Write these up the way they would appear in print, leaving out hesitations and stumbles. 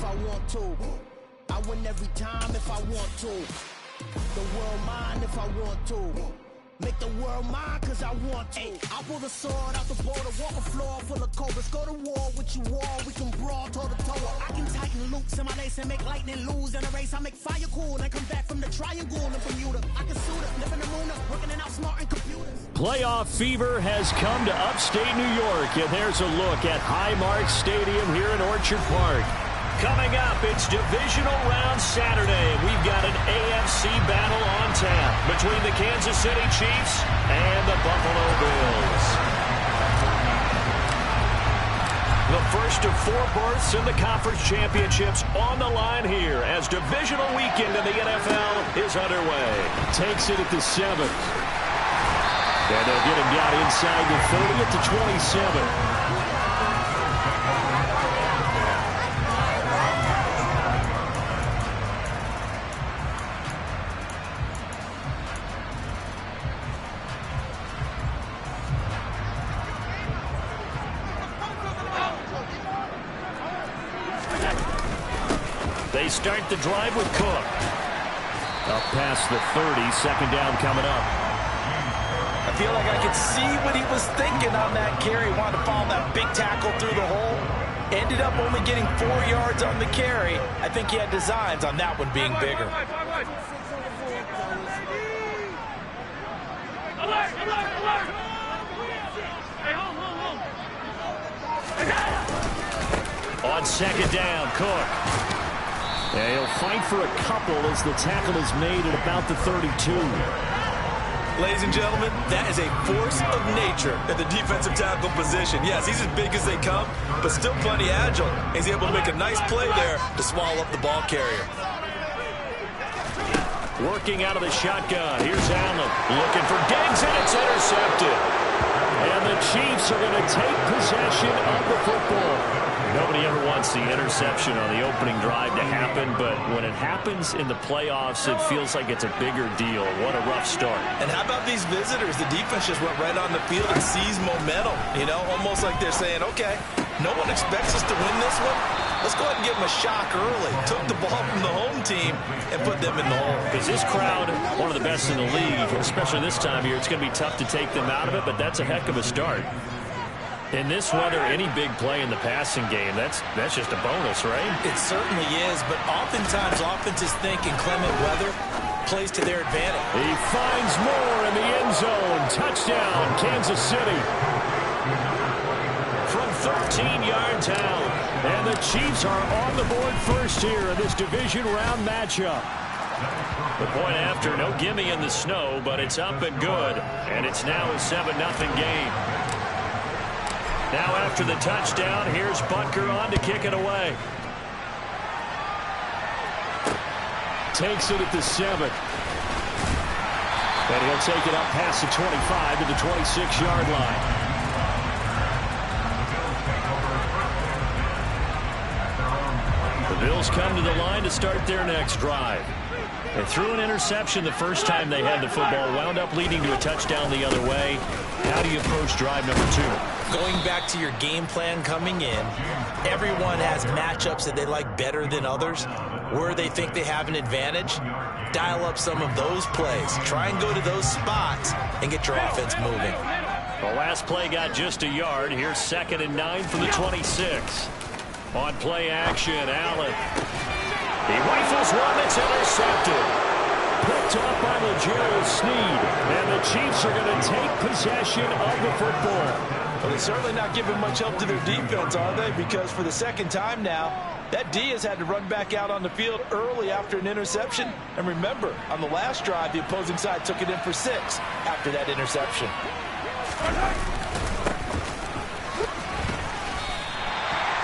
if I want to. I win every time if I want to. The world mine if I want to. Make the world mine cause I want to. I pull the sword out the border, walk a floor full of cobras. Go to war with you all, we can brawl toe to toe. I can tighten loops in my lace and make lightning lose in a race. I make fire cool and come back from the triangle in Bermuda. I can suit it, live in the moon, working and outsmarting computers. Playoff fever has come to upstate New York, and there's a look at Highmark Stadium here in Orchard Park. Coming up, it's Divisional Round Saturday. We've got an AFC battle on tap between the Kansas City Chiefs and the Buffalo Bills. The first of 4 berths in the conference championships on the line here as divisional weekend in the NFL is underway. Takes it at the 7th. And they'll get him down inside the 30 at the 27. They start the drive with Cook. Up past the 30, second down coming up. I feel like I could see what he was thinking on that carry. Wanted to follow that big tackle through the hole. Ended up only getting 4 yards on the carry. I think he had designs on that one being bigger. On second down, Cook. And he'll fight for a couple as the tackle is made at about the 32. Ladies and gentlemen, that is a force of nature at the defensive tackle position. Yes, he's as big as they come, but still plenty agile. He's able to make a nice play there to swallow up the ball carrier. Working out of the shotgun. Here's Allen looking for Diggs, and it's intercepted. And the Chiefs are going to take possession of the football. Nobody ever wants the interception on the opening drive to happen, but when it happens in the playoffs, it feels like it's a bigger deal. What a rough start. And how about these visitors? The defense just went right on the field and seized momentum, you know, almost like they're saying, okay, no one expects us to win this one. Let's go ahead and give them a shock early. Took the ball from the home team and put them in the hole. Because this crowd, one of the best in the league, especially this time of year, it's going to be tough to take them out of it, but that's a heck of a start. In this weather, any big play in the passing game, that's just a bonus, right? It certainly is, but oftentimes offenses think inclement weather plays to their advantage. He finds Moore in the end zone. Touchdown, Kansas City. From 13 yards out. And the Chiefs are on the board first here in this division round matchup. The point after, no gimme in the snow, but it's up and good. And it's now a 7-0 game. Now after the touchdown, here's Butker on to kick it away. Takes it at the 7. And he'll take it up past the 25 to the 26-yard line. The Bills come to the line to start their next drive. They threw an interception the first time they had the football, wound up leading to a touchdown the other way. How do you approach drive number 2? Going back to your game plan coming in, everyone has matchups that they like better than others. Where they think they have an advantage, dial up some of those plays. Try and go to those spots and get your offense moving. The last play got just a yard. Here's 2nd and 9 from the 26. On play action, Allen. He rifles one that's intercepted. Picked up by L'Jarius Sneed. And the Chiefs are going to take possession of the football. Well, they're certainly not giving much help to their defense, are they? Because for the second time now, that D has had to run back out on the field early after an interception. And remember, on the last drive, the opposing side took it in for 6 after that interception.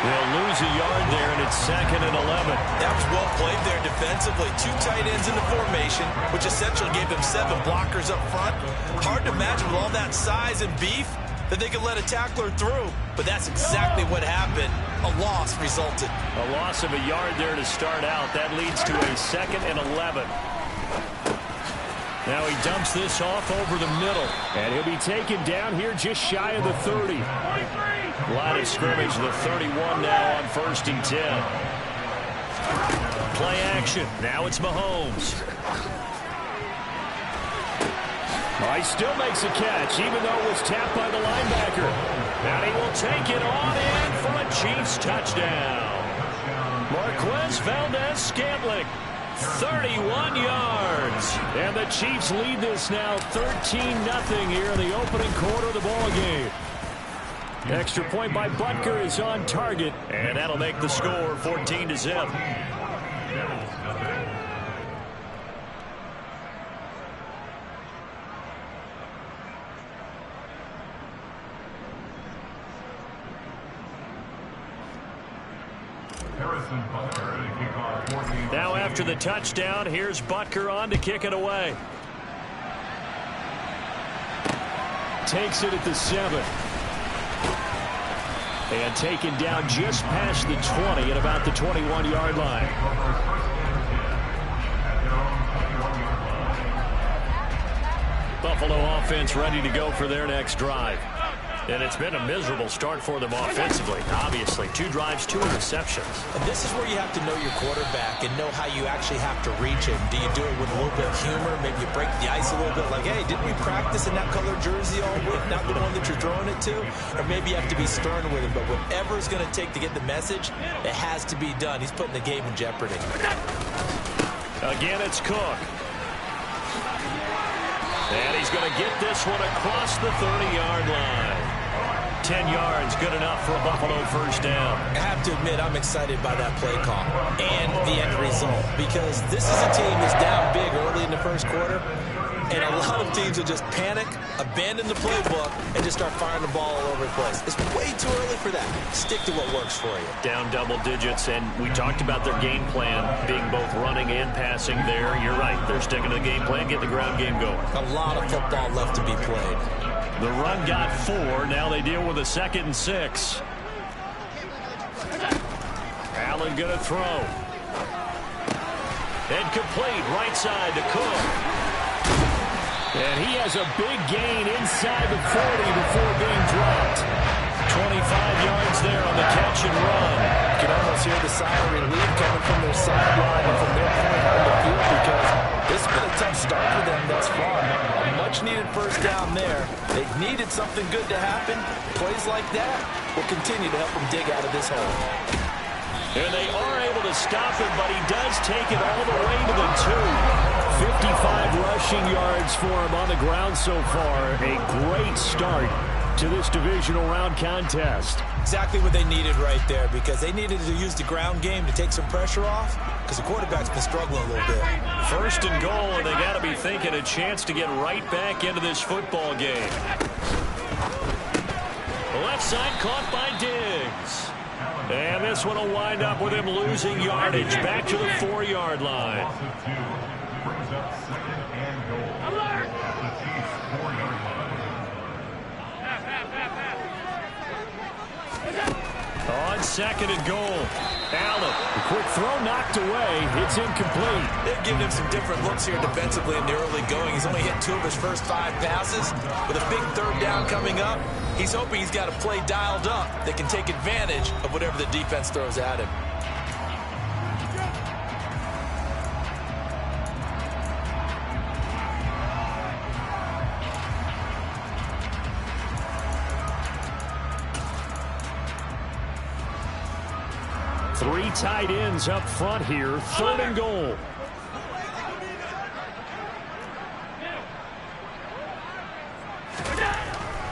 They'll lose a yard there, and it's 2nd and 11. That was well played there defensively. 2 tight ends in the formation, which essentially gave them 7 blockers up front. Hard to imagine with all that size and beef that they could let a tackler through. But that's exactly what happened. A loss resulted. A loss of a yard there to start out. That leads to a 2nd and 11. Now he dumps this off over the middle. And he'll be taken down here just shy of the 30. Line of scrimmage, the 31 now on 1st and 10. Play action. Now it's Mahomes. He still makes a catch, even though it was tapped by the linebacker. And he will take it on in for a Chiefs touchdown. Marquez Valdez-Scantling, 31 yards. And the Chiefs lead this now 13-0 here in the opening quarter of the ball game. Extra point by Butker is on target, and that'll make the score 14-0. Now after the touchdown, here's Butker on to kick it away. Takes it at the 7. And taken down just past the 20 at about the 21-yard line. Buffalo offense ready to go for their next drive. And it's been a miserable start for them offensively. Obviously, 2 drives, 2 interceptions. And this is where you have to know your quarterback and know how you actually have to reach him. Do you do it with a little bit of humor? Maybe you break the ice a little bit. Like, hey, didn't we practice in that colored jersey all week? Not the one that you're throwing it to? Or maybe you have to be stern with him. But whatever it's going to take to get the message, it has to be done. He's putting the game in jeopardy. Again, it's Cook. And he's going to get this one across the 30-yard line. 10 yards, good enough for a Buffalo first down. I have to admit, I'm excited by that play call and the end result, because this is a team that's down big early in the first quarter, and a lot of teams will just panic, abandon the playbook, and just start firing the ball all over the place. It's way too early for that. Stick to what works for you. Down double digits, and we talked about their game plan being both running and passing there. You're right. They're sticking to the game plan, get the ground game going. A lot of football left to be played. The run got 4. Now they deal with a 2nd and 6. Allen going to throw. Incomplete. Right side to Cook. And he has a big gain inside the 40 before being dropped. 25 yards there on the catch and run. You can almost hear the sigh of relief coming from their sideline and from their point on the field, because this has been a tough start for them thus far. A much-needed first down there. They needed something good to happen. Plays like that will continue to help them dig out of this hole. And they are able to stop him, but he does take it all the way to the 2. 55 rushing yards for him on the ground so far. A great start to this divisional round contest. Exactly what they needed right there, because they needed to use the ground game to take some pressure off, because the quarterback's been struggling a little bit. First and goal, and they got to be thinking a chance to get right back into this football game. The left side caught by Diggs. And this one will wind up with him losing yardage back to the 4-yard line. On 2nd and goal, Allen, the quick throw knocked away. It's incomplete. They've given him some different looks here defensively in the early going. He's only hit 2 of his first 5 passes. With a big 3rd down coming up, he's hoping he's got a play dialed up that can take advantage of whatever the defense throws at him. Three tight ends up front here. 3rd and goal.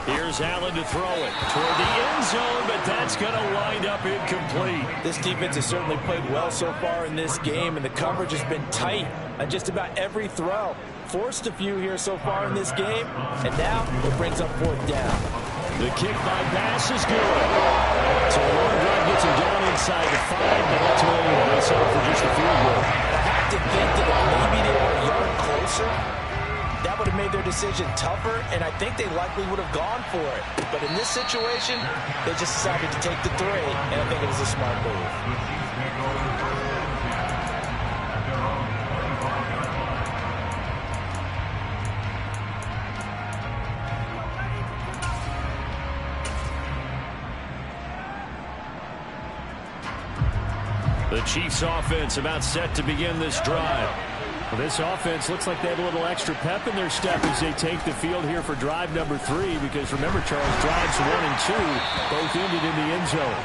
Here's Allen to throw it toward the end zone, but that's going to wind up incomplete. This defense has certainly played well so far in this game, and the coverage has been tight on just about every throw. Forced a few here so far in this game, and now it brings up 4th down. The kick by Bass is good. So a long drive gets him down inside the 5, but ultimately they settle for just a field goal. I have to think that if maybe they were a yard closer, that would have made their decision tougher, and I think they likely would have gone for it. But in this situation, they just decided to take the 3, and I think it was a smart move. The Chiefs offense about set to begin this drive. Well, this offense looks like they have a little extra pep in their step as they take the field here for drive number 3, because remember, Charles, drives 1 and 2 both ended in the end zone.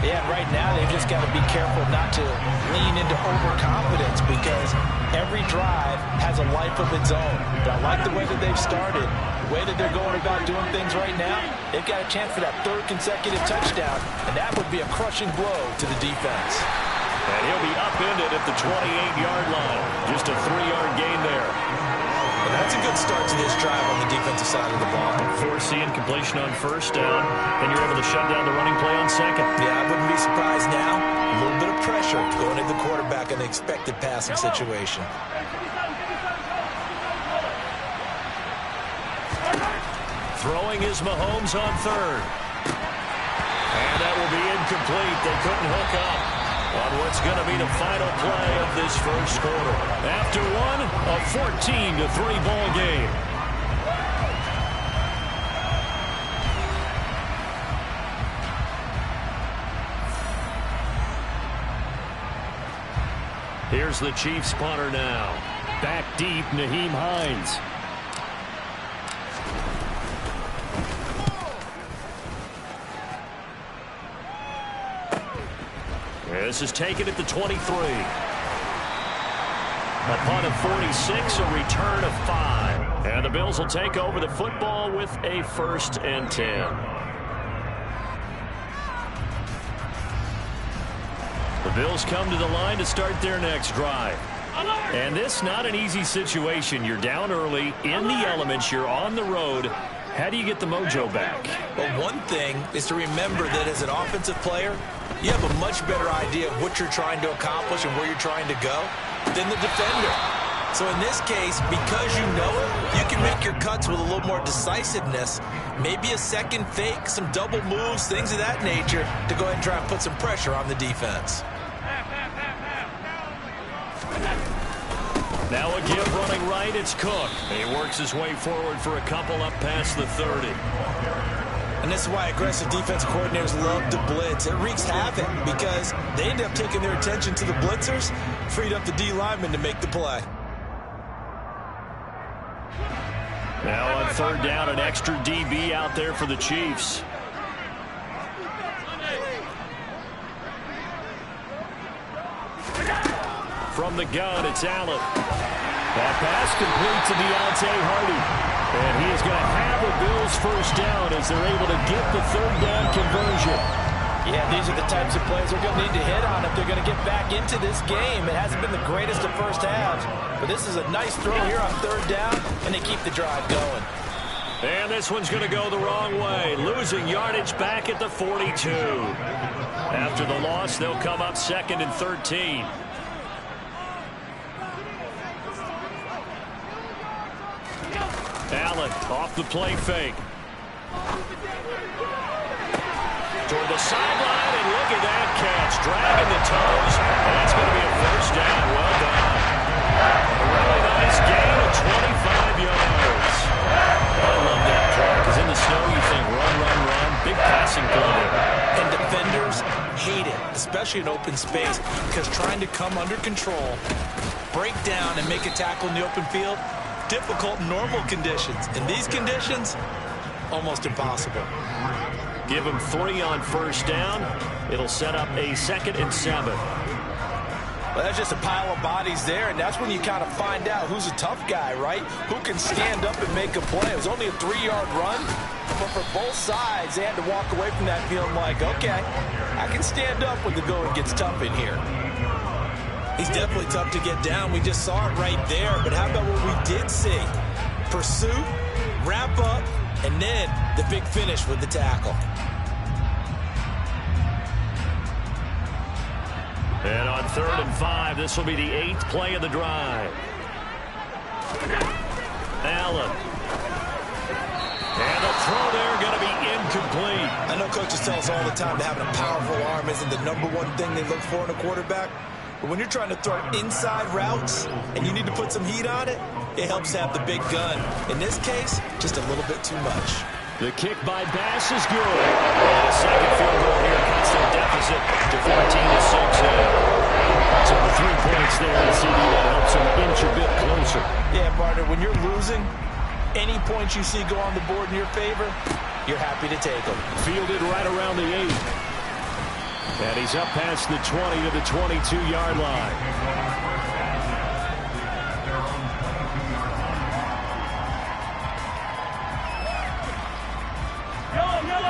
Yeah, right now they've just got to be careful not to lean into overconfidence, because every drive has a life of its own. But I like the way that they've started, the way that they're going about doing things right now. They've got a chance for that 3rd consecutive touchdown, and that would be a crushing blow to the defense. And he'll be upended at the 28-yard line. Just a 3-yard gain there. And that's a good start to this drive on the defensive side of the ball. Forcing completion on 1st down, and you're able to shut down the running play on 2nd. Yeah, I wouldn't be surprised now. A little bit of pressure going at the quarterback in the expected passing situation. Throwing is Mahomes on 3rd. And that will be incomplete. They couldn't hook up on what's going to be the final play of this 1st quarter. After one, a 14-3 ball game. Here's the Chiefs punter now. Back deep, Nyheim Hines. This is taken at the 23. A punt of 46, a return of 5. And the Bills will take over the football with a 1st and 10. The Bills come to the line to start their next drive. And this not an easy situation. You're down early, in the elements, you're on the road. How do you get the mojo back? Well, one thing is to remember that as an offensive player, you have a much better idea of what you're trying to accomplish and where you're trying to go than the defender. So in this case, because you know it, you can make your cuts with a little more decisiveness, maybe a second fake, some double moves, things of that nature, to go ahead and try and put some pressure on the defense. Now a give running right, it's Cook. He works his way forward for a couple up past the 30. And this is why aggressive defense coordinators love to blitz. It wreaks havoc because they end up taking their attention to the blitzers, freed up the D lineman to make the play. Now on 3rd down, an extra DB out there for the Chiefs. From the gun, it's Allen. That pass complete to Deontay Hardy. And he is going to have the Bills 1st down as they're able to get the 3rd down conversion. Yeah, these are the types of plays they're going to need to hit on if they're going to get back into this game. It hasn't been the greatest of first halves, but this is a nice throw here on 3rd down, and they keep the drive going. And this one's going to go the wrong way, losing yardage back at the 42. After the loss, they'll come up 2nd and 13. Allen off the play fake. Toward the sideline, and look at that catch. Dragging the toes. That's going to be a 1st down. Well done. A really nice gain of 25 yards. I love that play, because in the snow you think run, run, run. Big passing play. And defenders hate it, especially in open space, because trying to come under control, break down, and make a tackle in the open field, difficult in normal conditions. In these conditions, almost impossible. Give him 3 on 1st down. It'll set up a 2nd and 7. Well, that's just a pile of bodies there, and that's when you kind of find out who's a tough guy, right? Who can stand up and make a play. It was only a 3-yard run, but for both sides, they had to walk away from that feeling like, okay, I can stand up when the going gets tough in here. He's definitely tough to get down. We just saw it right there. But how about what we did see? Pursuit, wrap up, and then the big finish with the tackle. And on 3rd and 5, this will be the 8th play of the drive. Allen. And the throw there going to be incomplete. I know coaches tell us all the time that having a powerful arm isn't the #1 thing they look for in a quarterback. But when you're trying to throw inside routes and you need to put some heat on it, it helps have the big gun. In this case, just a little bit too much. The kick by Bass is good. And a second field goal here cuts their deficit to 14-6 now. pressure. Yeah, partner, when you're losing, any points you see go on the board in your favor, you're happy to take them. Fielded right around the 8. And he's up past the 20 to the 22-yard line.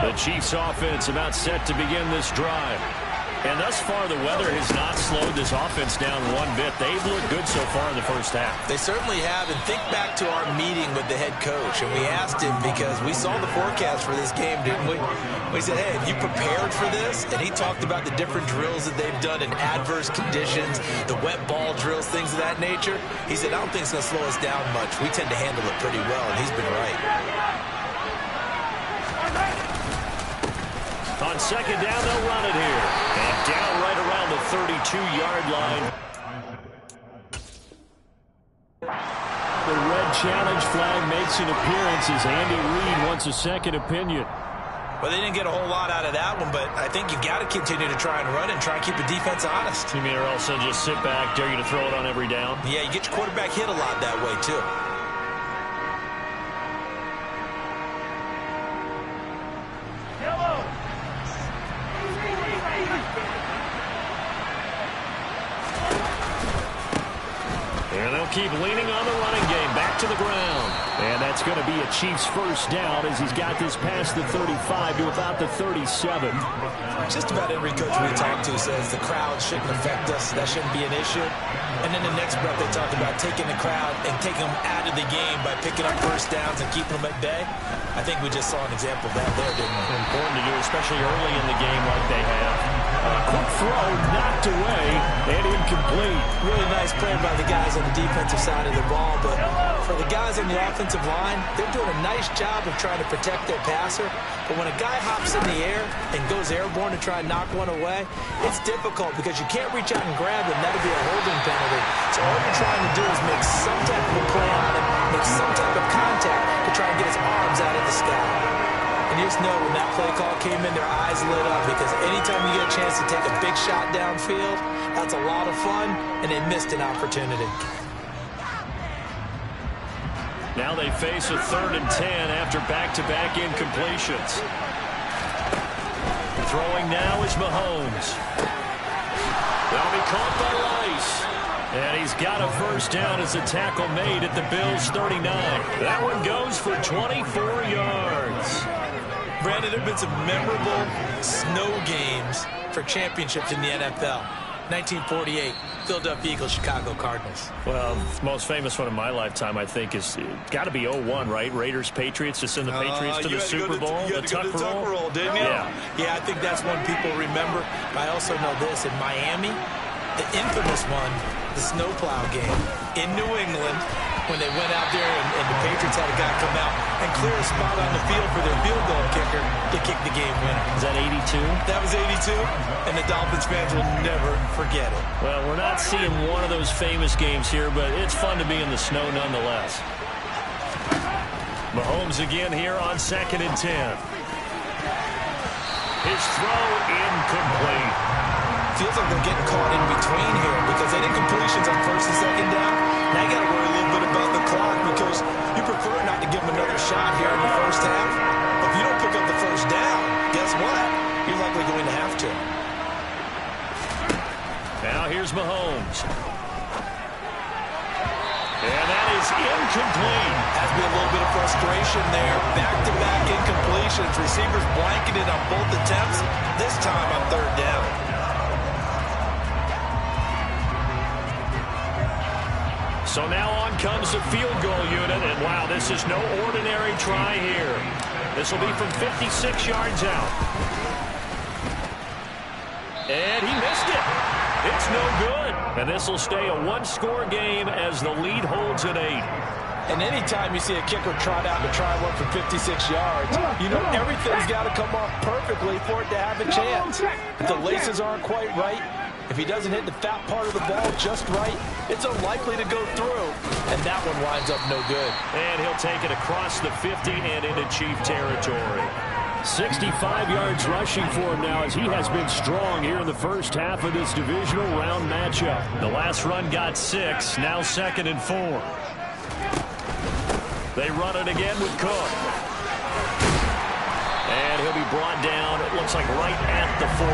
The Chiefs offense about set to begin this drive. And thus far, the weather has not slowed this offense down one bit. They've looked good so far in the first half. They certainly have. And think back to our meeting with the head coach. And we asked him because we saw the forecast for this game, didn't we? We said, hey, have you prepared for this? And he talked about the different drills that they've done in adverse conditions, the wet ball drills, things of that nature. He said, I don't think it's going to slow us down much. We tend to handle it pretty well, and he's been right. On second down, they'll run it here. And down right around the 32-yard line. The red challenge flag makes an appearance as Andy Reid wants a second opinion. Well, they didn't get a whole lot out of that one, but I think you got to continue to try and run and try and keep the defense honest. You mean or else they'll just sit back, dare you to throw it on every down? Yeah, you get your quarterback hit a lot that way, too. And they'll keep leaning on the running game. Back to the ground. And that's going to be a Chiefs first down as he's got this past the 35 to about the 37. Just about every coach we talk to says the crowd shouldn't affect us. That shouldn't be an issue. And then the next breath they talk about taking the crowd and taking them out of the game by picking up first downs and keeping them at bay. I think we just saw an example of that there, didn't we? Important to do, especially early in the game like they have. Quick throw, knocked away, and incomplete. Really nice play by the guys on the defensive side of the ball, but for the guys on the offensive line, they're doing a nice job of trying to protect their passer. But when a guy hops in the air and goes airborne to try and knock one away, it's difficult because you can't reach out and grab him. That'll be a holding penalty. So all you're trying to do is make some type of a play on him, make some type of contact to try and get his arms out of the sky. And you just know when that play call came in, their eyes lit up because anytime you get a chance to take a big shot downfield, that's a lot of fun, and they missed an opportunity. Now they face a 3rd and 10 after back-to-back incompletions. Throwing now is Mahomes. That'll be caught by Rice. And he's got a first down as a tackle made at the Bills' 39. That one goes for 24 yards. Brandon, there have been some memorable snow games for championships in the NFL. 1948, Philadelphia Eagles, Chicago Cardinals. Well, the most famous one in my lifetime, I think, is got to be 01, right? Raiders, Patriots, to send the Patriots to the Super Bowl. You had to go to the Tucker Roll, didn't you? Yeah, I think that's one people remember. I also know this. In Miami, the infamous one, the snowplow game in New England, when they went out there and the Patriots had a guy come out and clear a spot on the field for their field goal kicker to kick the game winner. Is that 82? That was 82, and the Dolphins fans will never forget it. Well, we're not seeing one of those famous games here, but it's fun to be in the snow nonetheless. Mahomes again here on 2nd and 10. His throw incomplete. Feels like they're getting caught in between here because they did completions on 1st and 2nd down. Now you got to worry a little bit about the clock because you prefer not to give them another shot here in the first half. But if you don't pick up the first down, guess what? You're likely going to have to. Now here's Mahomes. And that is incomplete. Has been a little bit of frustration there. Back-to-back incompletions. Receivers blanketed on both attempts. This time on 3rd down. So now on comes the field goal unit, and wow, this is no ordinary try here. This will be from 56 yards out. And he missed it. It's no good. And this will stay a one-score game as the lead holds at 8. And anytime you see a kicker trot out to try one for 56 yards, you know everything's got to come off perfectly for it to have a chance. If the laces aren't quite right, if he doesn't hit the fat part of the ball just right, it's unlikely to go through. And that one winds up no good. And he'll take it across the 50 and into Chief territory. 65 yards rushing for him now as he has been strong here in the first half of this divisional round matchup. The last run got 6, now 2nd and 4. They run it again with Cook. And he'll be brought down, it looks like right at the 40.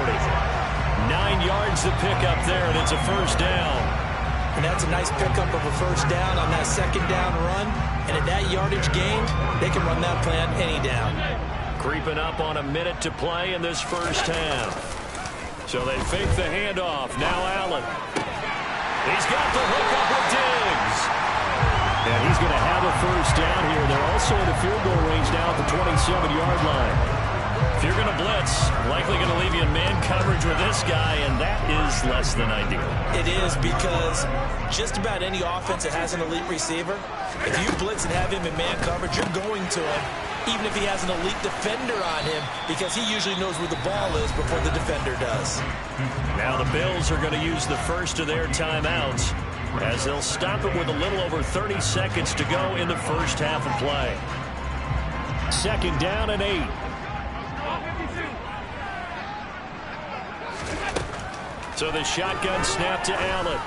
9 yards to pick up there, and it's a first down. And that's a nice pickup of a first down on that second down run. And at that yardage gained, they can run that plan any down. Creeping up on a minute to play in this first half. So they fake the handoff. Now Allen. He's got the hook up with Diggs. And he's going to have a first down here. They're also in the field goal range now at the 27-yard line. If you're going to blitz, likely going to leave you in man coverage with this guy, and that is less than ideal. It is, because just about any offense that has an elite receiver, if you blitz and have him in man coverage, you're going to him, even if he has an elite defender on him, because he usually knows where the ball is before the defender does. Now the Bills are going to use the first of their timeouts, as they'll stop it with a little over 30 seconds to go in the first half of play. Second down and 8. So the shotgun snap to Allen.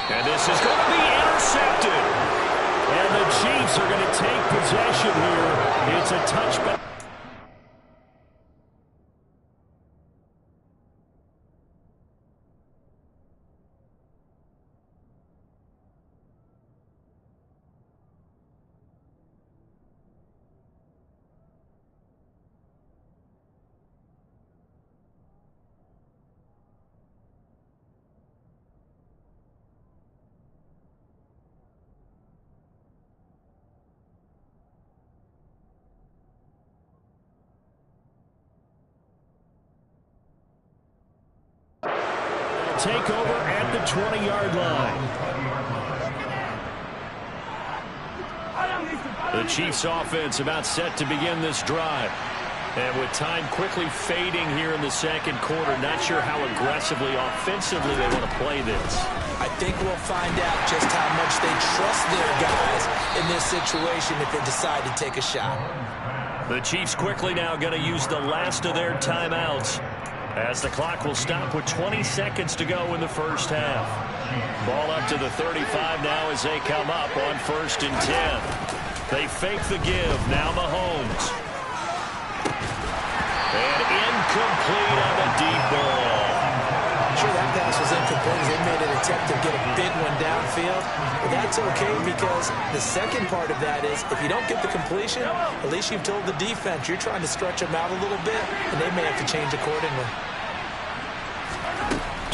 And this is going to be intercepted. And the Chiefs are going to take possession here. It's a touchback. Take over at the 20-yard line. The Chiefs offense about set to begin this drive. And with time quickly fading here in the second quarter, not sure how aggressively, offensively they want to play this. I think we'll find out just how much they trust their guys in this situation if they decide to take a shot. The Chiefs quickly now going to use the last of their timeouts, as the clock will stop with 20 seconds to go in the first half. Ball up to the 35 now as they come up on 1st and 10. They fake the give. Now Mahomes. And incomplete on the deep ball. Sure, that pass was incomplete as they made an attempt to get a big one downfield. But that's okay, because the second part of that is if you don't get the completion, at least you've told the defense you're trying to stretch them out a little bit, and they may have to change accordingly.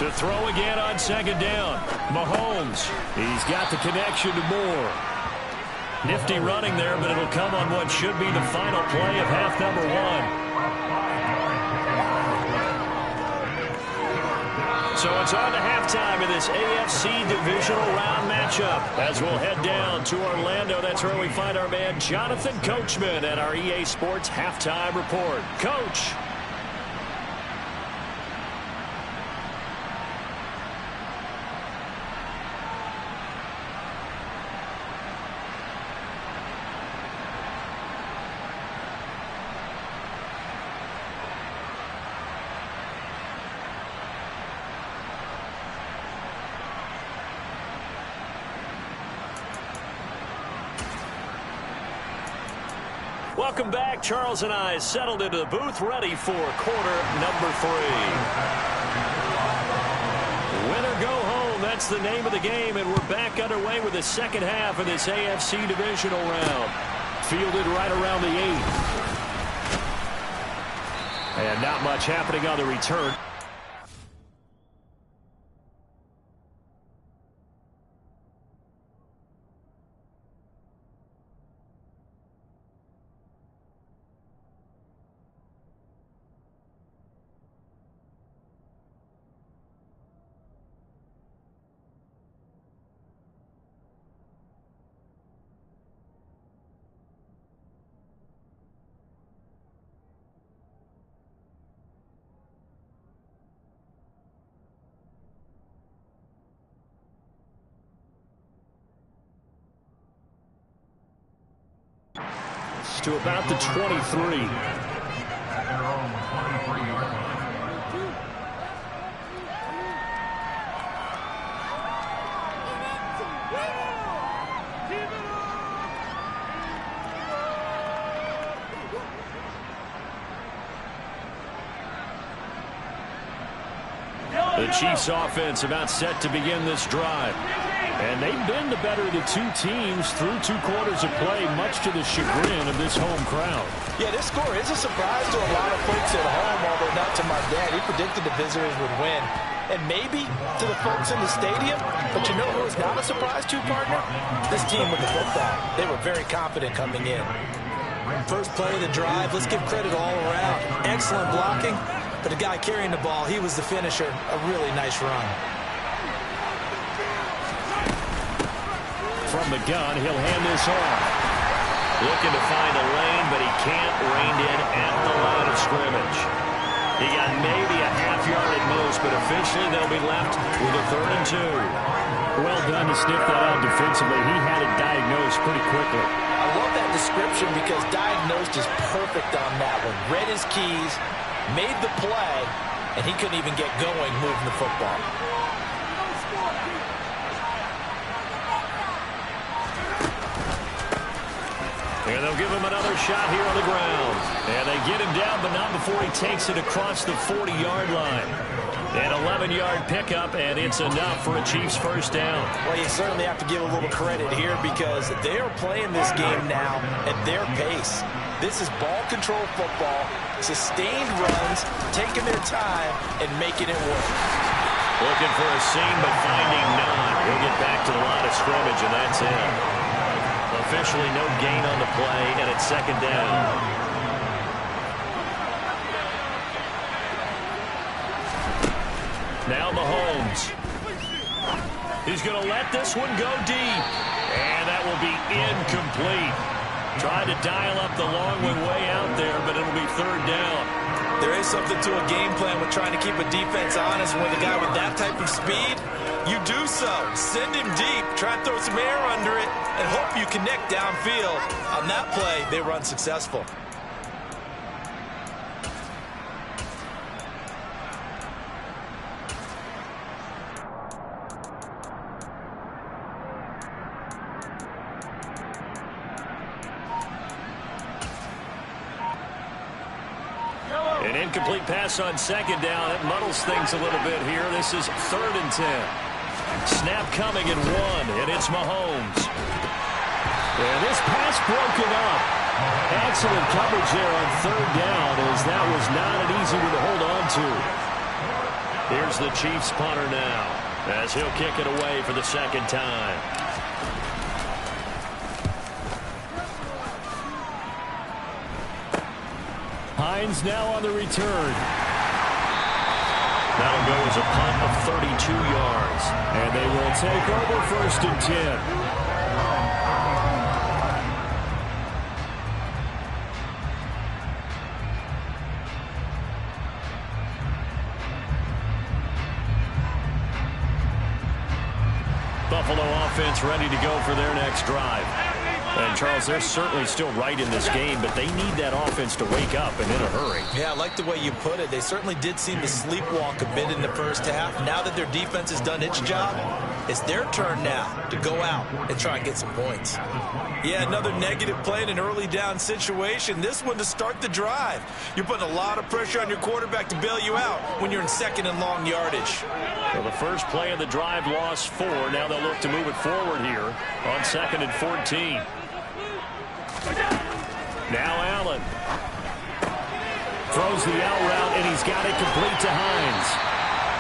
To throw again on second down. Mahomes. He's got the connection to Moore. Nifty running there, but it'll come on what should be the final play of half number 1. So it's on to halftime in this AFC divisional round matchup. As we'll head down to Orlando, that's where we find our man Jonathan Coachman at our EA Sports Halftime Report. Coach. Welcome back. Charles and I settled into the booth, ready for quarter number 3. Win or go home, that's the name of the game, and we're back underway with the second half of this AFC divisional round. Fielded right around the 8. And not much happening on the return. To about the 23. The Chiefs offense about set to begin this drive. And they've been the better of the two teams through 2 quarters of play, much to the chagrin of this home crowd. Yeah, this score is a surprise to a lot of folks at home, although not to my dad. He predicted the visitors would win. And maybe to the folks in the stadium, but you know who is not a surprise to, partner? This team with the football. They were very confident coming in. First play of the drive, let's give credit all around. Excellent blocking, but the guy carrying the ball, he was the finisher. A really nice run. From the gun, he'll hand this off. Looking to find a lane, but he can't. Reined in at the line of scrimmage. He got maybe a half yard at most, but officially they'll be left with a 3rd and 2. Well done to sniff that out defensively. He had it diagnosed pretty quickly. I love that description because diagnosed is perfect on that one. Read his keys, made the play, and he couldn't even get going moving the football. And they'll give him another shot here on the ground. And they get him down, but not before he takes it across the 40-yard line. An 11-yard pickup, and it's enough for a Chiefs first down. Well, you certainly have to give a little credit here because they are playing this game now at their pace. This is ball control football, sustained runs, taking their time, and making it work. Looking for a seam, but finding none. He'll get back to the line of scrimmage, and that's it. Officially no gain on the play, and it's 2nd down. Now Mahomes. He's going to let this one go deep. And that will be incomplete. Tried to dial up the long one way out there, but it'll be 3rd down. There is something to a game plan with trying to keep a defense honest. When the guy with that type of speed, you do so. Send him deep. Try and throw some air under it and hope you connect downfield. On that play, they were unsuccessful. An incomplete pass on 2nd down. It muddles things a little bit here. This is 3rd and 10. Snap coming in 1, and it's Mahomes. And this pass broken up. Excellent coverage there on 3rd down, as that was not an easy one to hold on to. Here's the Chiefs punter now, as he'll kick it away for the 2nd time. Hines now on the return. That'll go as a punt of 32 yards. And they will take over 1st and 10. Buffalo offense ready to go for their next drive. And, Charles, they're certainly still right in this game, but they need that offense to wake up and in a hurry. Yeah, I like the way you put it. They certainly did seem to sleepwalk a bit in the first half. Now that their defense has done its job, it's their turn now to go out and try and get some points. Yeah, another negative play in an early down situation. This one to start the drive. You're putting a lot of pressure on your quarterback to bail you out when you're in 2nd and long yardage. Well, the first play of the drive lost 4. Now they'll look to move it forward here on 2nd and 14. Now Allen throws the out route, and he's got it complete to Hines.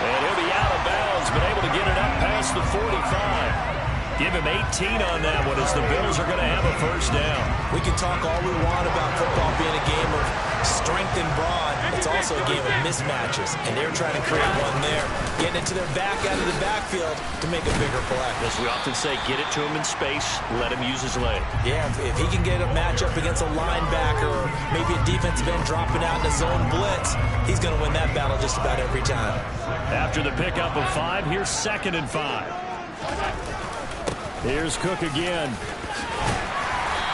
And he'll be out of bounds, but able to get it up past the 45. Give him 18 on that one, as the Bills are going to have a first down. We can talk all we want about football being a game of strength and brawn. It's also a game of mismatches, and they're trying to create one there, getting it to their back out of the backfield to make a bigger play. As we often say, get it to him in space, let him use his leg. Yeah, if he can get a matchup against a linebacker or maybe a defensive end dropping out in a zone blitz, he's going to win that battle just about every time. After the pickup of 5, here's 2nd and 5. Here's Cook again.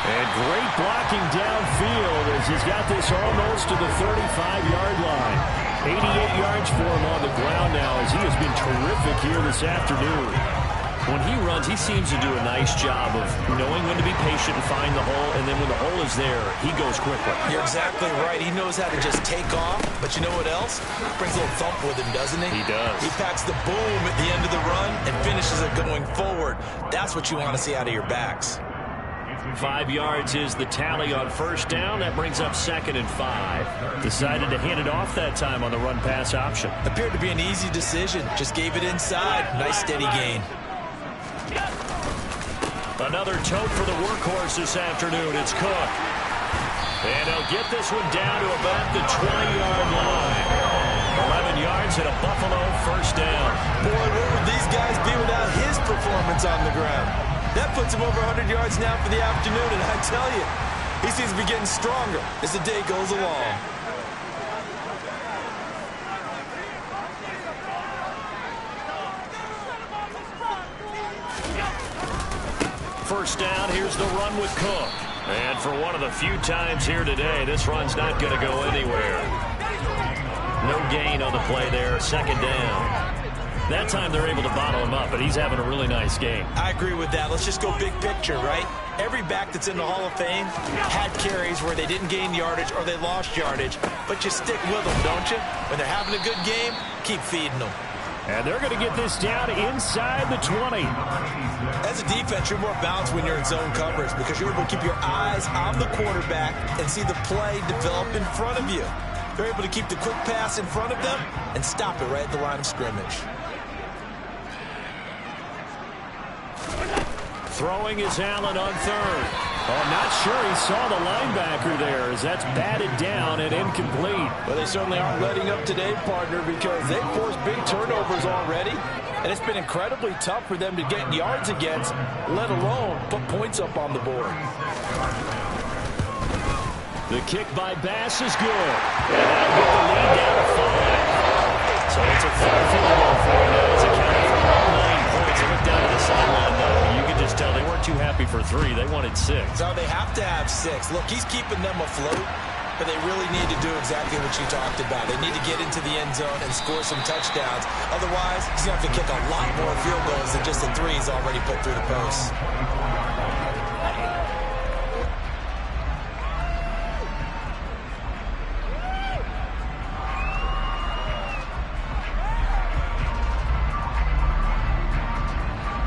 And great blocking downfield as he's got this almost to the 35-yard line. 88 yards for him on the ground now, as he has been terrific here this afternoon. When he runs, he seems to do a nice job of knowing when to be patient and find the hole, and then when the hole is there, he goes quickly. You're exactly right. He knows how to just take off, but you know what else? Brings a little thump with him, doesn't he? He does. He packs the boom at the end of the run and finishes it going forward. That's what you want to see out of your backs. 5 yards is the tally on first down. That brings up 2nd and 5. Decided to hand it off that time on the run-pass option. Appeared to be an easy decision. Just gave it inside. Nice steady gain. Another tote for the workhorse this afternoon. It's Cook. And he'll get this one down to about the 20-yard line. 11 yards and a Buffalo first down. Boy, where would these guys be without his performance on the ground? That puts him over 100 yards now for the afternoon, and I tell you, he seems to be getting stronger as the day goes along. First down, here's the run with Cook. And for one of the few times here today, this run's not going to go anywhere. No gain on the play there, 2nd down. That time they're able to bottle him up, but he's having a really nice game. I agree with that. Let's just go big picture, right? Every back that's in the Hall of Fame had carries where they didn't gain yardage or they lost yardage, but you stick with them, don't you? When they're having a good game, keep feeding them. And they're going to get this down inside the 20. As a defense, you're more balanced when you're in zone coverage because you're able to keep your eyes on the quarterback and see the play develop in front of you. They're able to keep the quick pass in front of them and stop it right at the line of scrimmage. Throwing is Allen on 3rd. Oh, not sure he saw the linebacker there as that's batted down and incomplete. Well, they certainly aren't letting up today, partner, because they've forced big turnovers already, and it's been incredibly tough for them to get yards against, let alone put points up on the board. The kick by Bass is good. And that'll get the lead down to 5. So it's a 4-field goal for him now. It's accounted for all 9 points. They look down to the sideline, though. You can just tell they weren't too happy for 3. They wanted 6. So they have to have 6. Look, he's keeping them afloat, but they really need to do exactly what you talked about. They need to get into the end zone and score some touchdowns. Otherwise, he's going to have to kick a lot more field goals than just the 3 he's already put through the posts.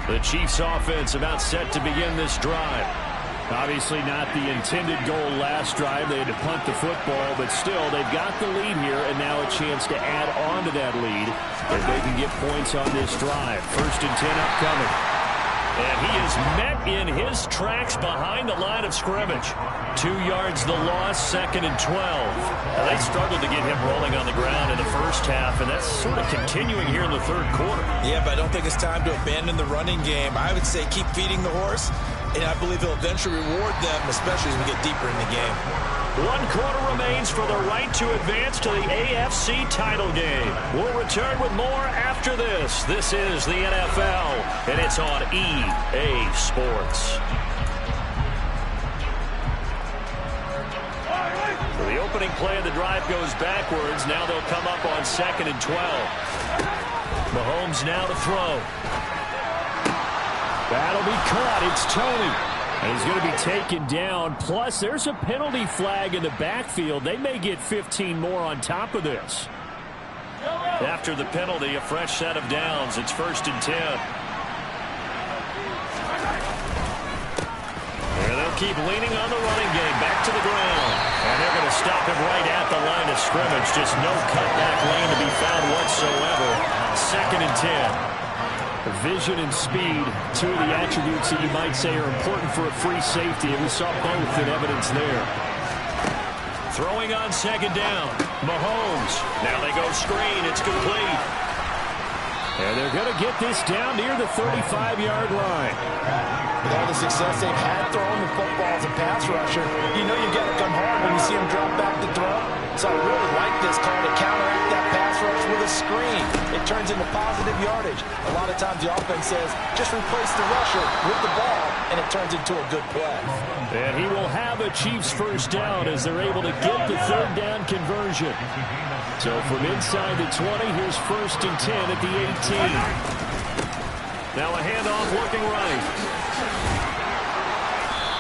The Chiefs offense about set to begin this drive. Obviously not the intended goal last drive. They had to punt the football, but still they've got the lead here and now a chance to add on to that lead if they can get points on this drive. 1st and 10 upcoming. And he is met in his tracks behind the line of scrimmage. 2 yards the loss, 2nd and 12. Now, they struggled to get him rolling on the ground in the first half, and that's sort of continuing here in the 3rd quarter. Yeah, but I don't think it's time to abandon the running game. I would say keep feeding the horse, and I believe he'll eventually reward them, especially as we get deeper in the game. 1 quarter remains for the right to advance to the AFC title game. We'll return with more after this. This is the NFL, and it's on EA Sports. So the opening play of the drive goes backwards. Now they'll come up on 2nd and 12. Mahomes now to throw. That'll be caught. It's Tony. And he's going to be taken down. Plus, there's a penalty flag in the backfield. They may get 15 more on top of this. After the penalty, a fresh set of downs. It's 1st and 10. And they'll keep leaning on the running game. Back to the ground. And they're going to stop him right at the line of scrimmage. Just no cutback lane to be found whatsoever. 2nd and 10. Vision and speed, 2 of the attributes that you might say are important for a free safety, and we saw both in evidence there. Throwing on 2nd down. Mahomes. Now they go screen. It's complete. And they're going to get this down near the 35-yard line. With all the success they've had throwing the football as a pass rusher, you know you've got to come hard when you see him drop back to throw. So I really like this call to counteract that pass rush with a screen. It turns into positive yardage. A lot of times the offense says, just replace the rusher with the ball, and it turns into a good play. And he will have a Chiefs first down as they're able to get the 3rd down conversion. So from inside the 20, here's 1st and 10 at the 18. Now a handoff looking right.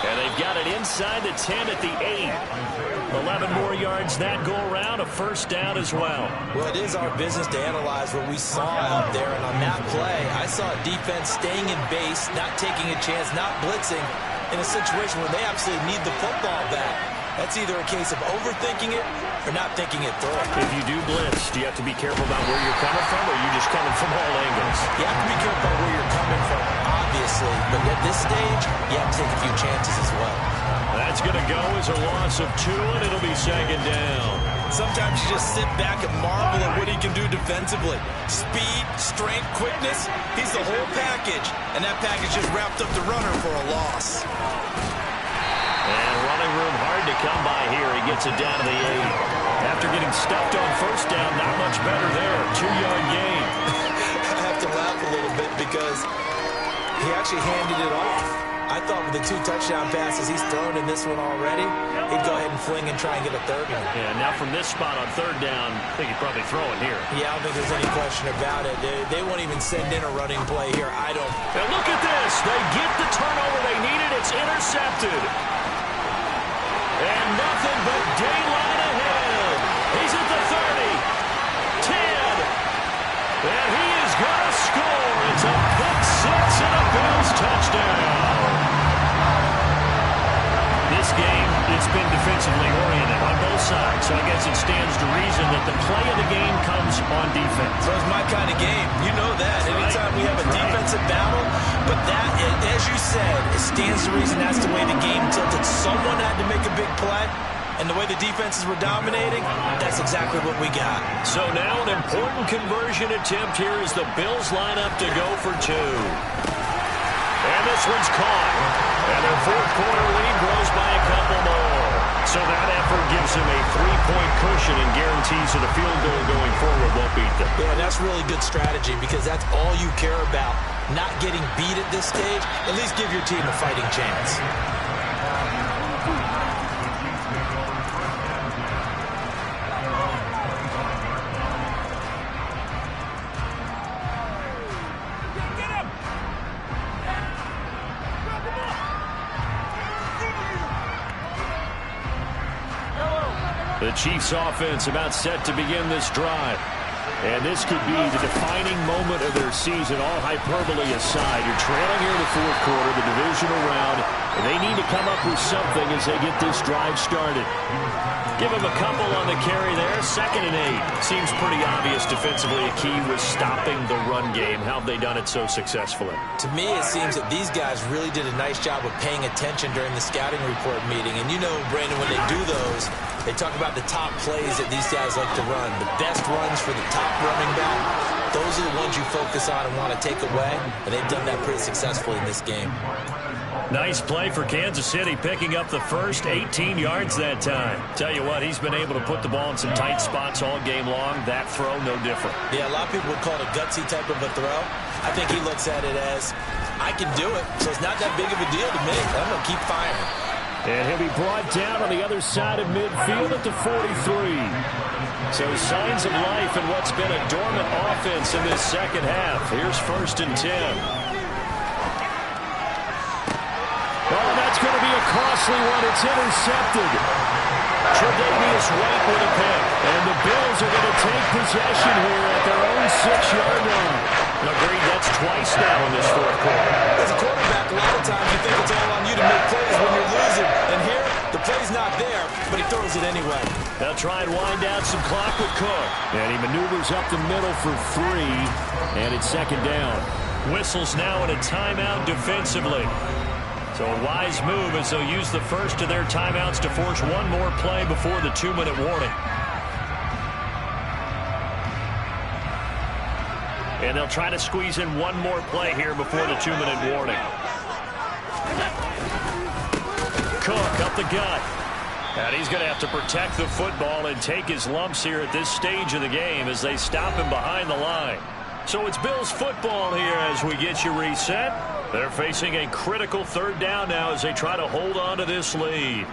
And they've got it inside the 10 at the 8. 11 more yards that go around, a first down as well. Well, it is our business to analyze what we saw out there. And on that play, I saw a defense staying in base, not taking a chance, not blitzing in a situation where they absolutely need the football back. That's either a case of overthinking it or not thinking it through. If you do blitz, do you have to be careful about where you're coming from, or are you just coming from all angles? You have to be careful about where you're coming from, obviously. But at this stage, you have to take a few chances as well. That's going to go as a loss of 2, and it'll be second down. Sometimes you just sit back and marvel at what he can do defensively. Speed, strength, quickness, he's the whole package. And that package just wrapped up the runner for a loss. And running room hard to come by here. He gets it down to the 8. After getting stuffed on first down, not much better there. 2-yard gain. I have to laugh a little bit because he actually handed it off. I thought with the 2 touchdown passes he's thrown in this one already, he'd go ahead and fling and try and get a third one. Yeah, now from this spot on third down, I think he'd probably throw it here. Yeah, I don't think there's any question about it. They won't even send in a running play here. I don't. And look at this. They get the turnover they needed. It's intercepted. And nothing but daylight ahead. He's at the 30. 10. And he is going to score. It's a pick 6 and a Bills touchdown. This game, it's been defensively oriented on both sides, so I guess it stands to reason that the play of the game comes on defense. So it's my kind of game. You know that. Anytime we have a defensive battle, but that, as you said, it stands to reason that's the way the game tilted. Someone had to make a big play, and the way the defenses were dominating, that's exactly what we got. So now an important conversion attempt here as the Bills line up to go for 2. And this one's caught. And their fourth-quarter lead grows by a couple more. So that effort gives them a 3-point cushion and guarantees that a field goal going forward won't beat them. Yeah, that's really good strategy because that's all you care about. Not getting beat at this stage. At least give your team a fighting chance. The Chiefs offense about set to begin this drive. And this could be the defining moment of their season, all hyperbole aside. You're trailing here in the fourth quarter, the divisional round, and they need to come up with something as they get this drive started. Give them a couple on the carry there. 2nd and 8. Seems pretty obvious defensively. A key was stopping the run game. How have they done it so successfully? To me, it seems that these guys really did a nice job of paying attention during the scouting report meeting. And you know, Brandon, when they do those, they talk about the top plays that these guys like to run. The best runs for the top running back. Those are the ones you focus on and want to take away. And they've done that pretty successfully in this game. Nice play for Kansas City, picking up the first 18 yards that time. Tell you what, he's been able to put the ball in some tight spots all game long. That throw, no different. Yeah, a lot of people would call it a gutsy type of a throw. I think he looks at it as, I can do it, so it's not that big of a deal to me. I'm going to keep firing. And he'll be brought down on the other side of midfield at the 43. So signs of life in what's been a dormant offense in this second half. Here's 1st and 10. Oh, that's going to be a costly one. It's intercepted. Tre'Davious White with a pick. And the Bills are going to take possession here at their own 6-yard line. Agreed, that's twice now in this fourth quarter. As a quarterback, a lot of times you think it's all on you to make plays when you're losing. And here, the play's not there, but he throws it anyway. They'll try and wind down some clock with Cook. And he maneuvers up the middle for 3. And it's 2nd down. Whistles now in a timeout defensively. So a wise move as they'll use the first of their timeouts to force one more play before the 2-minute warning. And they'll try to squeeze in one more play here before the 2-minute warning. Cook up the gut. And he's going to have to protect the football and take his lumps here at this stage of the game as they stop him behind the line. So it's Bills football here as we get you reset. They're facing a critical 3rd down now as they try to hold on to this lead.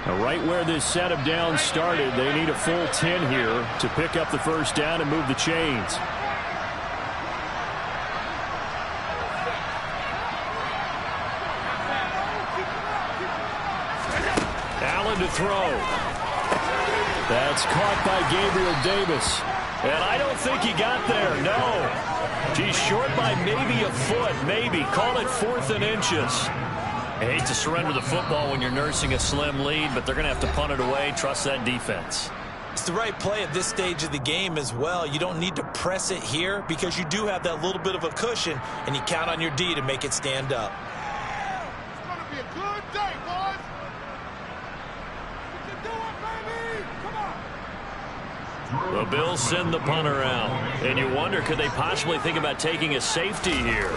Now, right where this set of downs started, they need a full 10 here to pick up the first down and move the chains. Allen to throw. That's caught by Gabriel Davis. And I don't think he got there, no. He's short by maybe a foot, maybe. Call it 4th and inches. I hate to surrender the football when you're nursing a slim lead, but they're going to have to punt it away. Trust that defense. It's the right play at this stage of the game as well. You don't need to press it here because you do have that little bit of a cushion, and you count on your D to make it stand up. It's going to be a good day, boys. We can do it, baby. Come on. The Bills send the punter out. And you wonder, could they possibly think about taking a safety here?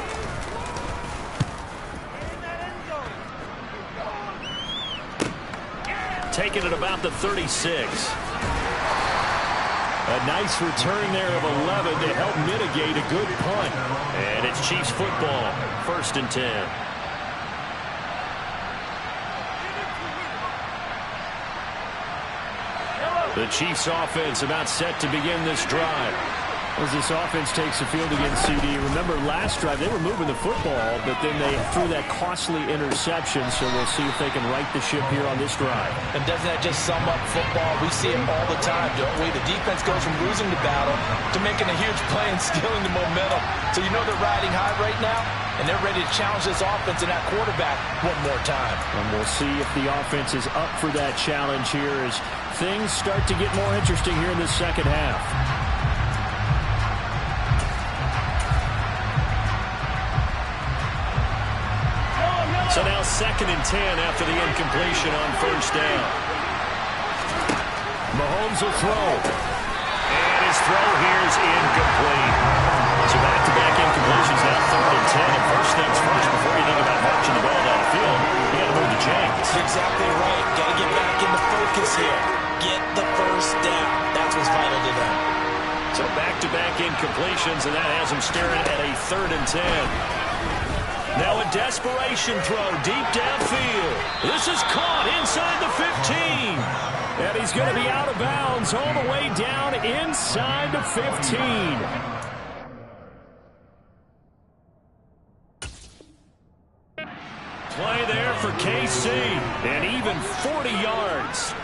Taking it about the 36. A nice return there of 11 to help mitigate a good punt. And it's Chiefs football, 1st and 10. The Chiefs offense about set to begin this drive. As this offense takes the field against CD. Remember last drive they were moving the football, but then they threw that costly interception, so we'll see if they can right the ship here on this drive. And doesn't that just sum up football? We see it all the time, don't we? The defense goes from losing the battle to making a huge play and stealing the momentum. So you know they're riding high right now, and they're ready to challenge this offense and that quarterback one more time. And we'll see if the offense is up for that challenge here as things start to get more interesting here in the second half. So now 2nd and 10 after the incompletion on 1st down. Mahomes will throw. And his throw here is incomplete. So back-to-back incompletions, now 3rd and 10. And first things first, before you think about marching the ball down the field, you got to move the chains. Exactly right. Got to get back into focus here. Get the first down. That's what's vital to them. So back-to-back incompletions, and that has them staring at a 3rd and 10. Now a desperation throw deep downfield. This is caught inside the 15. And he's going to be out of bounds all the way down inside the 15. Play there for KC. And even 40 yards.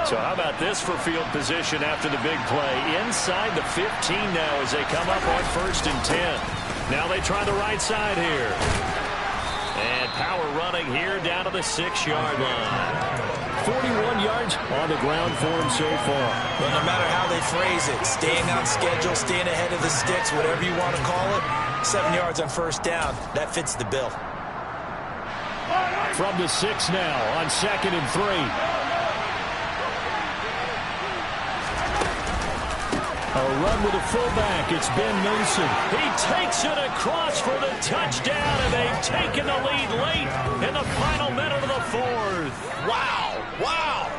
So how about this for field position after the big play? Inside the 15 now as they come up on 1st and 10. Now they try the right side here. And power running here down to the 6-yard line. 41 yards on the ground for him so far. Well, no matter how they phrase it, staying on schedule, staying ahead of the sticks, whatever you want to call it, 7 yards on 1st down, that fits the bill. From the 6 now on 2nd and 3. A run with a fullback. It's Ben Mason. He takes it across for the touchdown, and they've taken the lead late in the final minute of the 4th. Wow. Wow.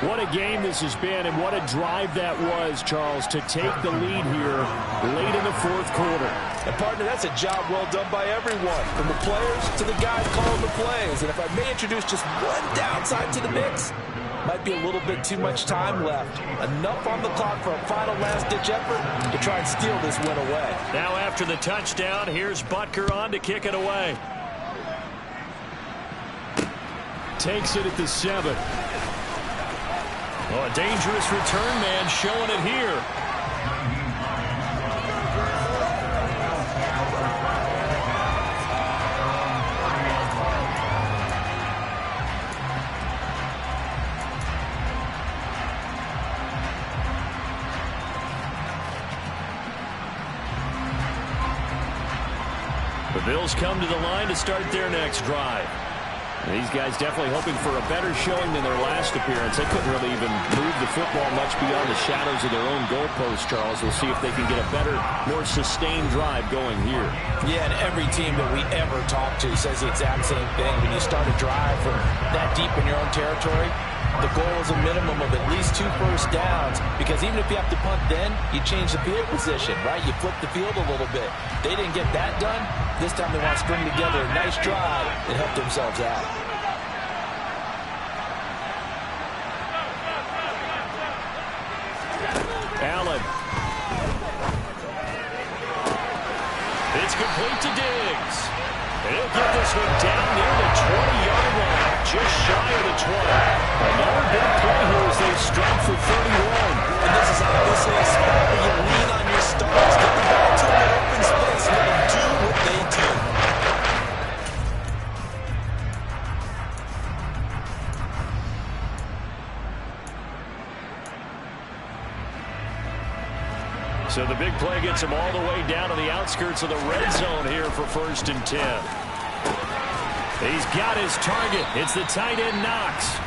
What a game this has been, and what a drive that was, Charles, to take the lead here late in the 4th quarter. And, partner, that's a job well done by everyone, from the players to the guys calling the plays. And if I may introduce just one downside to the mix, might be a little bit too much time left. Enough on the clock for a final last-ditch effort to try and steal this win away. Now after the touchdown, here's Butker on to kick it away. Takes it at the 7. Oh, a dangerous return man showing it here. The Bills come to the line to start their next drive. These guys definitely hoping for a better showing than their last appearance. They couldn't really even move the football much beyond the shadows of their own goalpost, Charles. We'll see if they can get a better, more sustained drive going here. Yeah, and every team that we ever talk to says the exact same thing. When you start a drive from that deep in your own territory, the goal is a minimum of at least 2 first downs, because even if you have to punt then, you change the field position, right? You flip the field a little bit. They didn't get that done. This time they want to string together a nice drive and help themselves out. Allen. It's complete to Diggs. And he'll get this one down near the 20-yard line, just shy of the 20. Another big play here as they strike for 31. And this is obviously a spot where you lean on your stars. Get the ball to an open space. Let them do what they do. So the big play gets him all the way down to the outskirts of the red zone here for 1st and 10. He's got his target. It's the tight end Knox.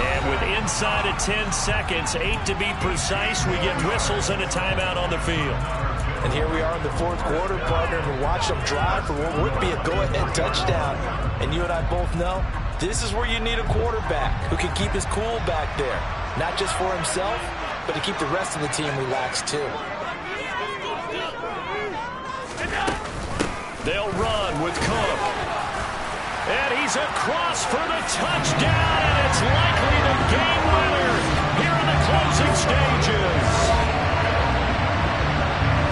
And with inside of 10 seconds, 8 to be precise, we get whistles and a timeout on the field. And here we are in the 4th quarter, partner, and watch them drive for what would be a go-ahead touchdown. And you and I both know this is where you need a quarterback who can keep his cool back there. Not just for himself, but to keep the rest of the team relaxed too. They'll run with Cook. And he's across for the touchdown, and it's likely the game winner here in the closing stages.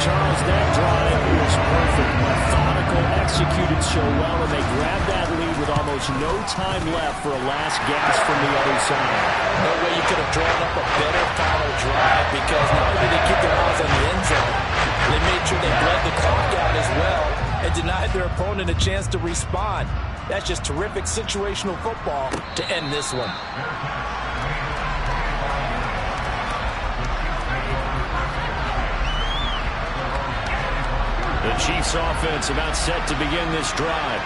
Charles, that drive was perfect. Methodical, executed so well, and they grabbed that lead with almost no time left for a last gasp from the other side. No way you could have drawn up a better final drive, because not only did they keep their eyes on the end zone, they made sure they bled the clock out as well and denied their opponent a chance to respond. That's just terrific situational football to end this one. The Chiefs offense about set to begin this drive.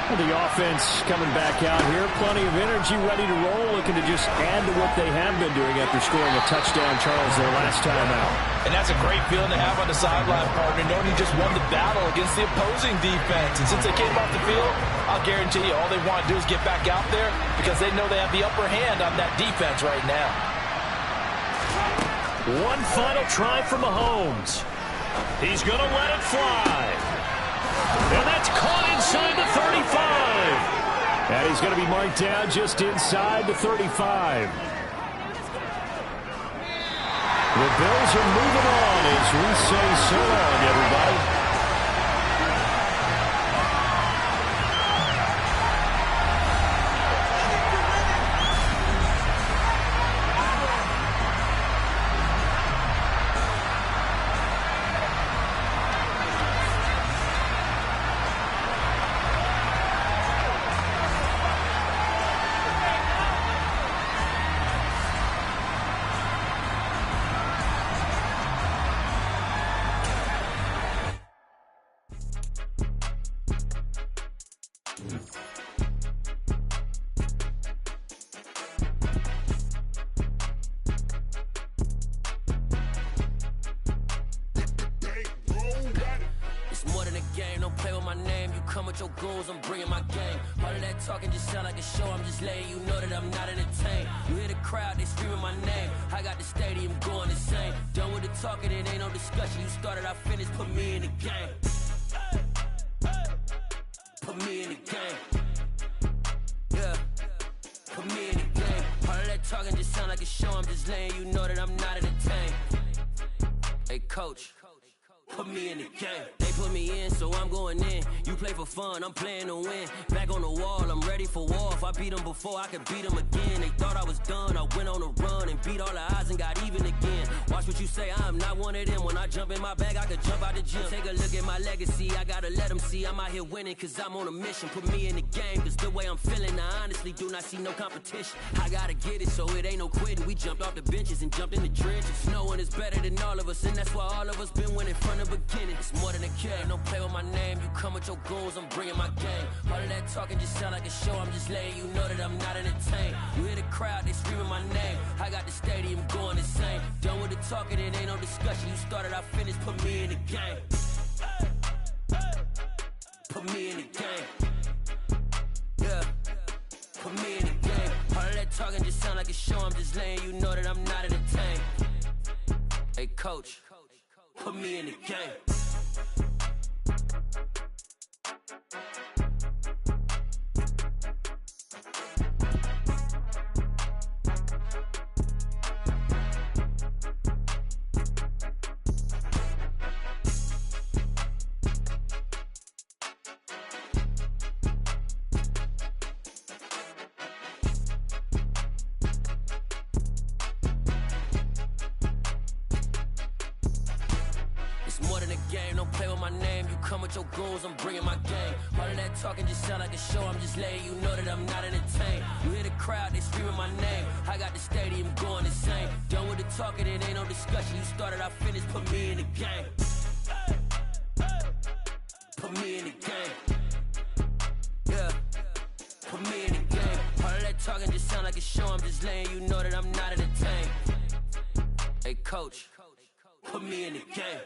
Well, the offense coming back out here, plenty of energy, ready to roll, looking to just add to what they have been doing after scoring a touchdown, Charles, their last time out. And that's a great feeling to have on the sideline, partner, knowing you just won the battle against the opposing defense. And since they came off the field, I'll guarantee you all they want to do is get back out there, because they know they have the upper hand on that defense right now. One final try for Mahomes. He's going to let it fly. And that's caught inside the 35. And he's going to be marked down just inside the 35. The Bills are moving on as we say so long, everybody. Your goals, I'm bringing my game. All of that talking just sound like a show. I'm just letting you know that I'm not entertained. You hear the crowd, they screaming my name. I got the stadium going insane. Done with the talking, it ain't no discussion. You started, I finished, put me in the game. Put me in the game. Yeah. Put me in the game. All of that talking just sound like a show. I'm just letting you know that I'm not entertained. Hey, coach. Put me in the game. They put me in, so I'm going in. You play for fun, I'm playing to win. Back on the wall, I'm ready for war. If I beat them before, I could beat them again. They thought I was done, I went on a run and beat all the odds and got even again. Watch what you say, I'm not one of them. When I jump in my bag, I could jump out the gym. Take a look at my legacy, I gotta let them see I'm out here winning, cause I'm on a mission. Put me in the game, cause the way I'm feeling, I honestly do not see no competition. I gotta get it, so it ain't no quitting. We jumped off the benches and jumped in the trenches. No one is better than all of us, and that's why all of us been winning from the beginning. It's more than a game, don't play with my name. You come with your goals, I'm bringing my game. All of that talking just sound like a show. I'm just letting you know that I'm not entertained. You hear the crowd, they screaming my name. I got the stadium going insane. Done with the talking, it ain't no discussion. You started, I finished, put me in the game. Put me in the game. Yeah. Put me in the game. All of that talking just sound like a show. show, I'm just letting you know that I'm not entertained. Hey, coach, put me in the game. Your goons, I'm bringing my game. All of that talking just sound like a show. I'm just letting you know that I'm not entertained. You hear the crowd, they screaming my name. I got the stadium going insane. Done with the talking, it ain't no discussion. You started, I finished, put me in the game. Put me in the game. Yeah, put me in the game. All of that talking just sound like a show. I'm just letting you know that I'm not entertained. Hey, coach, put me in the game.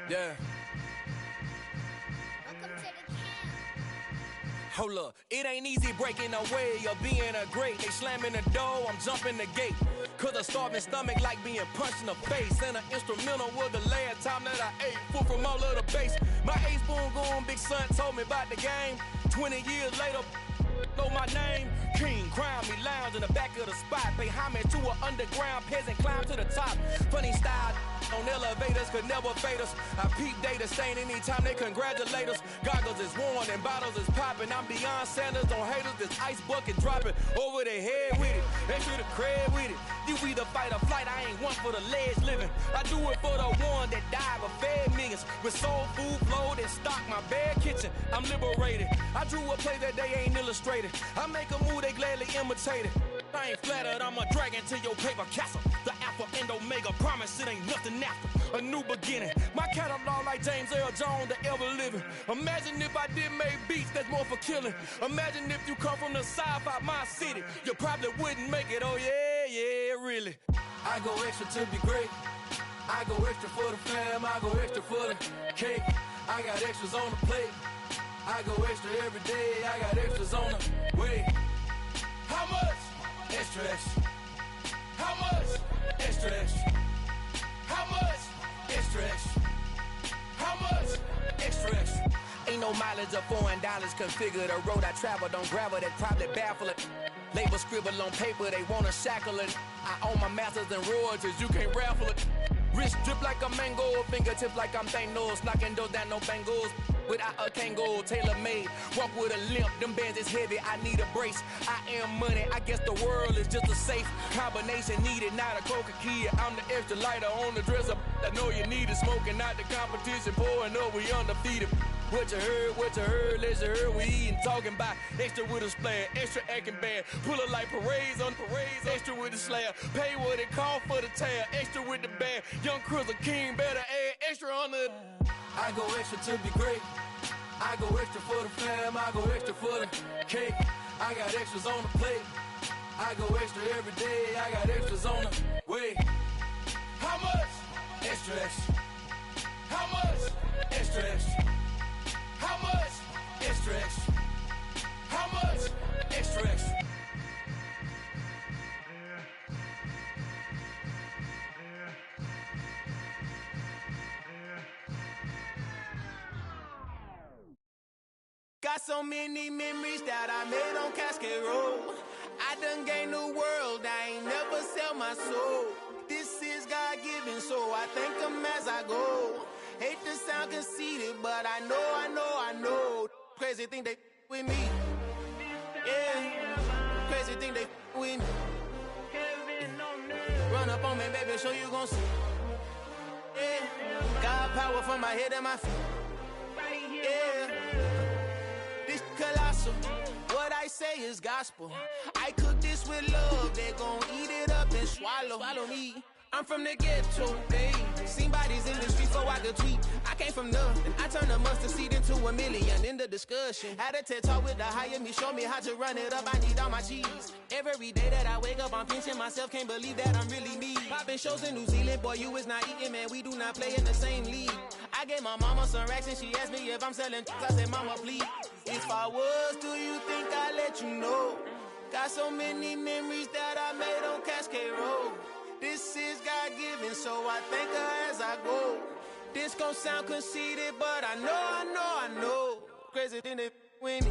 Yeah. Hold up, it ain't easy breaking away or being a great. They slamming the door, I'm jumping the gate. Cause a starving stomach like being punched in the face. And an instrumental was the last time that I ate food from all of the base. My ace spoon going, big son told me about the game. 20 years later, know my name. King, crown me, lounge in the back of the spot. Pay homage to an underground peasant, climb to the top. Funny style on elevators could never fade us. I peep data stain anytime they congratulate us. Goggles is worn and bottles is popping. I'm beyond Sanders on haters, this ice bucket dropping over their head with it. They should have cred with it. You either fight or flight, I ain't one for the ledge living. I do it for the one that died but fed millions. With soul food flowed and stocked my bad kitchen. I'm liberated. I drew a play that they ain't illustrated. I make a move, they gladly imitate it. I ain't flattered, I'm a dragon to your paper castle. The Alpha and Omega, promise it ain't nothing after. A new beginning. My catalog like James Earl Jones, the ever living. Imagine if I did make beats that's more for killing. Imagine if you come from the south out my city. You probably wouldn't make it, oh yeah, really. I go extra to be great. I go extra for the fam, I go extra for the cake. I got extras on the plate. I go extra every day, I got extras on the way. How much? Extra, extra. How much? Extra, extra. How much? Extra, extra. How much? Extra, low mileage of $4 configure the road I travel. Don't gravel that probably baffle it. Label scribble on paper, they wanna shackle it. I own my masters and royalties, you can't raffle it. Wrist drip like a mango, fingertips like I'm Thanos, knocking those down no bangles. Without a Kango, tailor-made, walk with a limp, them bands is heavy, I need a brace. I am money, I guess the world is just a safe combination needed, not a coca key. I'm the extra lighter on the dresser, I know you need it, smoking out the competition, pouring up, we undefeated. What you heard, let's hear we eatin', talking about extra with a splash, extra acting bad, pull it like parades on parades, extra with the slab, pay what it cost for the tab, extra with the bag, young Chris a king, better add extra on the. I go extra to be great, I go extra for the fam, I go extra for the cake, I got extras on the plate, I go extra every day, I got extras on the way. How much? Extra, extra. How much? Extra, extra. How much? Extra, extra. How much? Extra, extra. Got so many memories that I made on Cascade Road. I done gained the world, I ain't never sell my soul. This is God-given, so I thank him as I go. Hate to sound conceited, but I know. Crazy thing they with me. Yeah, crazy thing they with me. Run up on me, baby, show you gon' see. Yeah, got power from my head and my feet. Yeah, this colossal. What I say is gospel. I cook this with love, they gon' eat it up and swallow me. I'm from the ghetto, baby. Seen bodies in the streets so I could tweet. I came from nothing. I turned a mustard seed into a million in the discussion. Had a TED talk with the higher me, show me how to run it up. I need all my cheese. Every day that I wake up, I'm pinching myself. Can't believe that I'm really me. Popping shows in New Zealand, boy, you is not eating, man. We do not play in the same league. I gave my mama some racks and she asked me if I'm selling. I said, mama, please. If I was, do you think I'd let you know? Got so many memories that I made on Cascade Road. This is God-given, so I thank her as I go. This gon' sound conceited, but I know. Crazy thing they with me.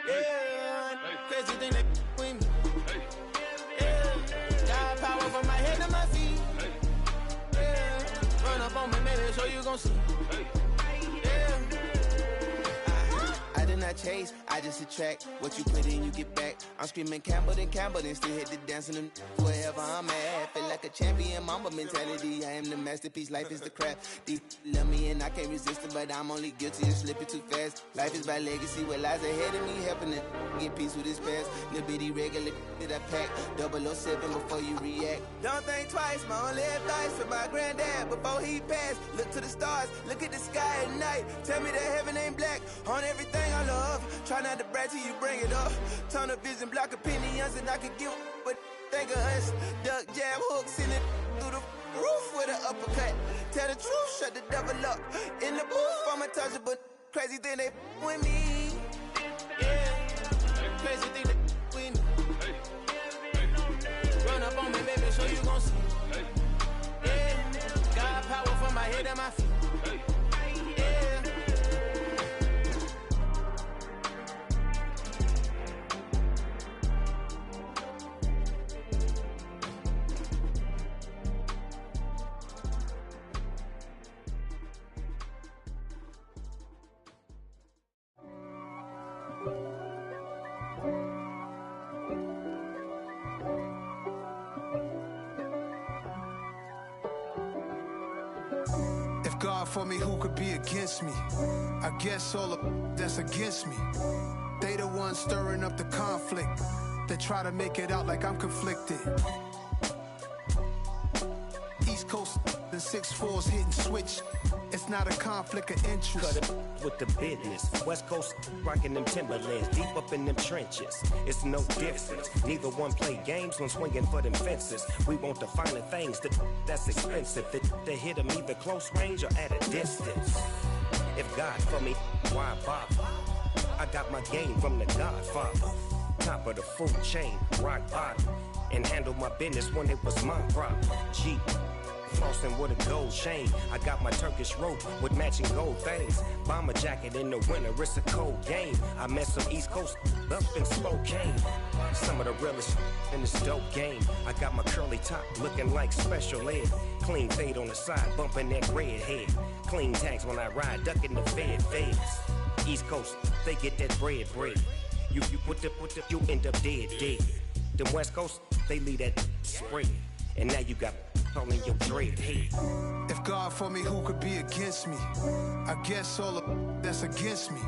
Yeah, crazy thing they with me. Yeah, got power from my head to my feet. Yeah, run up on me, maybe so you gon' see. Yeah. I did not chase, I just attract. What you put in, you get back. I'm screaming Campbell, then still hit the dance and them wherever I'm at. Feel like a champion, mama mentality. I am the masterpiece, life is the crap. Deep love me and I can't resist it, but I'm only guilty of slipping too fast. Life is by legacy, what lies ahead of me, helping to get peace with his past. Little bitty regular that I pack, 007 before you react. Don't think twice, my only advice for my granddad before he passed. Look to the stars, look at the sky at night. Tell me that heaven ain't black on everything I love. Try not to brag till you bring it up. Tunnel vision, block opinions, and I could give but think of us. Duck jab hooks in it through the roof with an uppercut. Tell the truth, shut the devil up. In the booth, I'm untouchable. Crazy thing they with me. Yeah, crazy thing they with me. Run up on me, baby, so you gon' see. Yeah, got power from my head and my feet. God for me, who could be against me? I guess all of that's against me. They the ones stirring up the conflict. They try to make it out like I'm conflicted. East Coast and 6'4's hitting switch. It's not a conflict of interest. Cut it with the business. West Coast rocking them Timberlands, deep up in them trenches. It's no difference. Neither one play games when swinging for them fences. We want the finer things that's expensive. They hit them either close range or at a distance. If God for me, why bother? I got my game from the Godfather. Top of the food chain, rock bottom. And handle my business when it was my problem. G. flossing with a gold chain. I got my Turkish rope with matching gold things. Bomber jacket in the winter, it's a cold game. I met some East Coast up in Spokane. Some of the realest in this dope game. I got my curly top looking like special ed. Clean fade on the side, bumping that red head. Clean tags when I ride, ducking the feds. East Coast, they get that bread. You you end up dead. The West Coast, they leave that spread. And now you got all in your dread head. If God for me, who could be against me? I guess all the that's against me.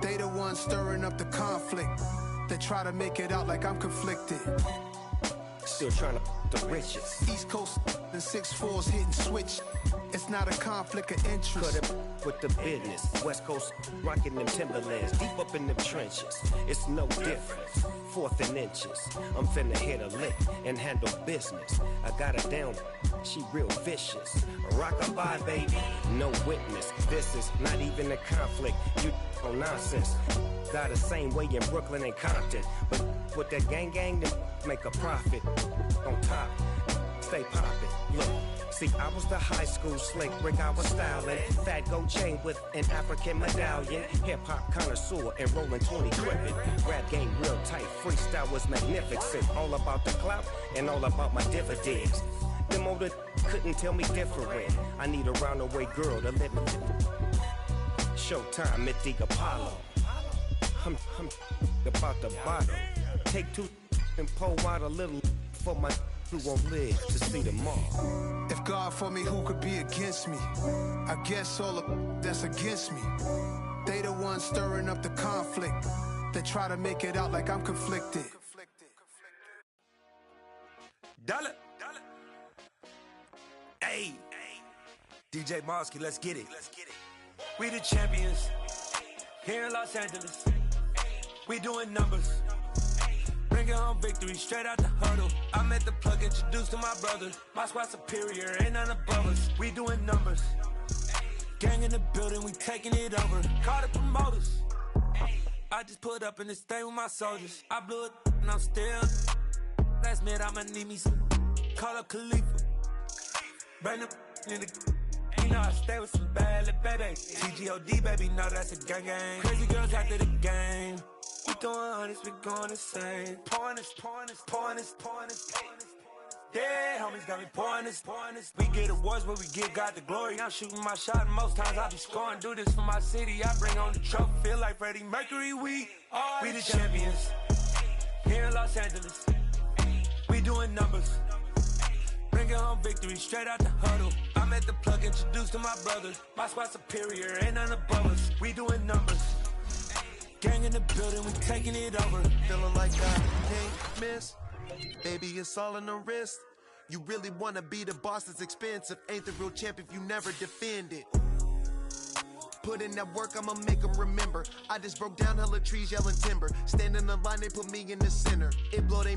They the ones stirring up the conflict. They try to make it out like I'm conflicted. Still trying to the riches. East Coast and 6'4's hitting switch. It's not a conflict of interest. Cut it with the business. West Coast rocking them Timberlands. Deep up in them trenches. It's no difference. 4th and inches. I'm finna hit a lick and handle business. I got her down. She real vicious. Rock-a-bye, baby. No witness. This is not even a conflict. You on nonsense. Got the same way in Brooklyn and Compton. But with that gang, then make a profit. On top, stay poppin'. Look, see, I was the high school slick Rick, I was styling. Fat gold chain with an African medallion. Hip-hop connoisseur and rolling 20 gripping. Rap game real tight, freestyle was magnificent. All about the clout and all about my dividends. Them older couldn't tell me different. I need a roundaway girl to live it. Showtime at the Apollo. I'm about the bottom. Take 2 and pour out a little for my who won't live to see tomorrow. If God for me, who could be against me? I guess all the that's against me. They the ones stirring up the conflict. They try to make it out like I'm conflicted. Dollar. Hey, DJ Mosky, let's get it. We the champions here in Los Angeles. We doing numbers. Bringing home victory straight out the huddle. I met the plug, introduced to my brother. My squad superior, ain't none above us. We doing numbers. Gang in the building, we taking it over. Call the promoters. I just put up in this thing with my soldiers. I blew it and I'm still. Last minute I'ma need me some. Call up Khalifa. Bring up in the. You know I stay with some bad little baby. TGOD baby, know that's a gang. Crazy girls after the game. We doing honest, we going insane. Pouring this. Yeah, homies got me pouring this. We get awards, but we give God the glory. I'm shooting my shot, and most times I be scoring. Do this for my city, I bring on the trophy. Feel like Freddie Mercury, we the champions here in Los Angeles. We doing numbers. Bringing home victory straight out the huddle. I met the plug, introduced to my brother. My squad superior, ain't none above us. We doing numbers. Gang in the building, we taking it over. Feeling like I can't miss. Baby, it's all in the wrist. You really wanna be the boss, it's expensive. Ain't the real champ if you never defend it. Put in that work, I'ma make them remember. I just broke down hella trees, yelling timber. Stand in the line, they put me in the center. It blow they